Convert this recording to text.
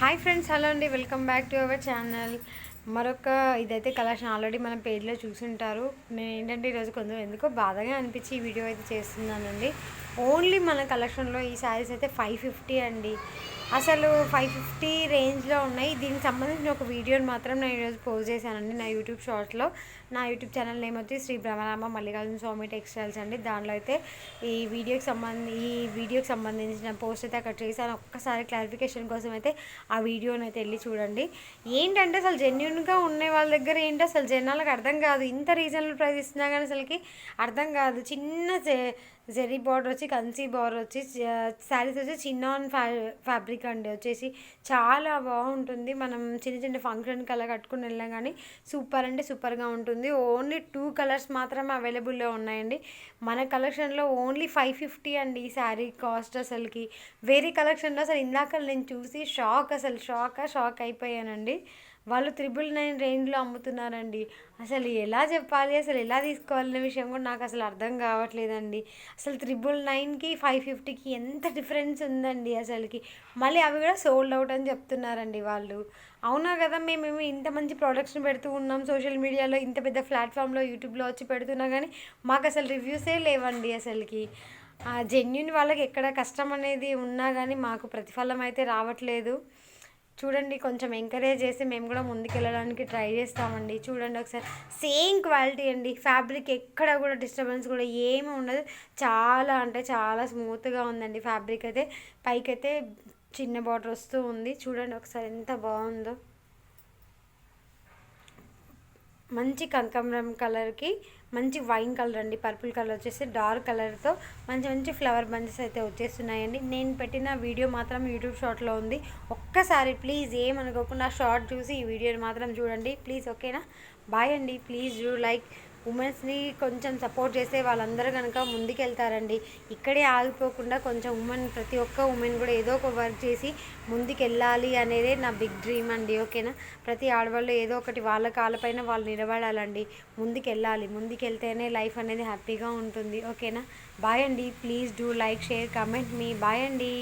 Hi friends, hello అండి, welcome back to our channel. మరొక ఇదైతే కలెక్షన్ ఆల్రెడీ మన పేజ్లో చూసుంటారు. నేను ఏంటంటే ఈరోజు కొంచెం ఎందుకో బాధగా అనిపించి ఈ వీడియో అయితే చేస్తున్నానండి. ఓన్లీ మన కలెక్షన్లో ఈ శారీస్ అయితే 550 అండి. అసలు 550 రేంజ్లో ఉన్నాయి. దీనికి సంబంధించిన ఒక వీడియోని మాత్రం నేను ఈరోజు పోస్ట్ చేశానండి నా యూట్యూబ్ షార్ట్స్లో. నా యూట్యూబ్ ఛానల్ నేమ్ వచ్చి శ్రీ బ్రహ్మరామ మల్లికార్జున స్వామి టెక్స్టైల్స్ అండి. దాంట్లో అయితే ఈ వీడియోకి సంబంధించిన పోస్ట్ అయితే అక్కడ చేశాను. ఒక్కసారి క్లారిఫికేషన్ కోసం అయితే ఆ వీడియోని అయితే వెళ్ళి చూడండి. ఏంటంటే అసలు జెన్యున్గా ఉండే వాళ్ళ దగ్గర ఏంటి అసలు జనాలకు అర్థం కాదు. ఇంత రీజనబుల్ ప్రైస్ ఇస్తున్నా కానీ అసలుకి అర్థం కాదు. చిన్న జెరీ బార్డర్ వచ్చి, కన్సీ బార్డర్ వచ్చి, శారీస్ వచ్చి చిన్నాన్ ఫ్యాబ్రిక్ అండి. వచ్చేసి చాలా బాగుంటుంది. మనం చిన్న చిన్న ఫంక్షన్కి అలా కట్టుకుని వెళ్ళాం కానీ సూపర్ అంటే సూపర్గా ఉంటుంది. ఓన్లీ 2 కలర్స్ మాత్రమే అవైలబుల్లో ఉన్నాయండి మన కలెక్షన్లో. ఓన్లీ 550 అండి ఈ శారీ కాస్ట్. అసలుకి వేరే కలెక్షన్లో అసలు ఇందాక నేను చూసి షాక్ అయిపోయానండి. వాళ్ళు 999 రేంజ్లో అమ్ముతున్నారండి. అసలు ఎలా చెప్పాలి, అసలు ఎలా తీసుకోవాలనే విషయం కూడా నాకు అసలు అర్థం కావట్లేదండి. అసలు 999కి 550కి ఎంత డిఫరెన్స్ ఉందండి అసలుకి. మళ్ళీ అవి కూడా సోల్డ్ అవుట్ అని చెప్తున్నారండి వాళ్ళు. అవునా కదా, మేము ఇంత మంచి ప్రోడక్ట్స్ని పెడుతూ ఉన్నాం సోషల్ మీడియాలో, ఇంత పెద్ద ప్లాట్ఫామ్లో యూట్యూబ్లో వచ్చి పెడుతున్నా కానీ మాకు అసలు రివ్యూసే లేవండి అసలుకి. జెన్యున్ వాళ్ళకి ఎక్కడ కష్టం అనేది ఉన్నా కానీ మాకు ప్రతిఫలం అయితే రావట్లేదు. చూడండి, కొంచెం ఎంకరేజ్ చేసి మేము కూడా ముందుకెళ్ళడానికి ట్రై చేస్తామండి. చూడండి ఒకసారి, సేమ్ క్వాలిటీ అండి. ఫ్యాబ్రిక్ ఎక్కడ కూడా డిస్టర్బెన్స్ కూడా ఏమీ ఉండదు. చాలా అంటే చాలా స్మూత్గా ఉందండి ఫ్యాబ్రిక్ అయితే. పైకైతే చిన్న బార్డర్ వస్తూ ఉంది. చూడండి ఒకసారి ఎంత బాగుందో. మంచి కనకాంబరం కలర్కి మంచి వైన్ కలర్ అండి. పర్పుల్ కలర్ వచ్చేసి డార్క్ కలర్తో మంచి మంచి ఫ్లవర్ బంచెస్ అయితే వచ్చేస్తున్నాయండి. నేను పెట్టిన వీడియో మాత్రం యూట్యూబ్ షార్ట్లో ఉంది. ఒక్కసారి ప్లీజ్ ఏమనుకోకుండా షార్ట్ చూసి ఈ వీడియోని మాత్రం చూడండి ప్లీజ్. ఓకేనా? బాయ్ అండి. Please do like. ఉమెన్స్ని కొంచెం సపోర్ట్ చేస్తే వాళ్ళందరూ కనుక ముందుకెళ్తారండి. ఇక్కడే ఆగిపోకుండా కొంచెం ప్రతి ఒక్క ఉమెన్ కూడా ఏదో ఒక వర్క్ చేసి ముందుకెళ్ళాలి అనేదే నా బిగ్ డ్రీమ్ అండి. ఓకేనా? ప్రతి ఆడవాళ్ళు ఏదో ఒకటి వాళ్ళ కాళ్ళపైన వాళ్ళు నిలబడాలండి. ముందుకెళ్తేనే లైఫ్ అనేది హ్యాపీగా ఉంటుంది. ఓకేనా? బాయ్ అండి. Please do like, share, comment మీ. బాయ్ అండి.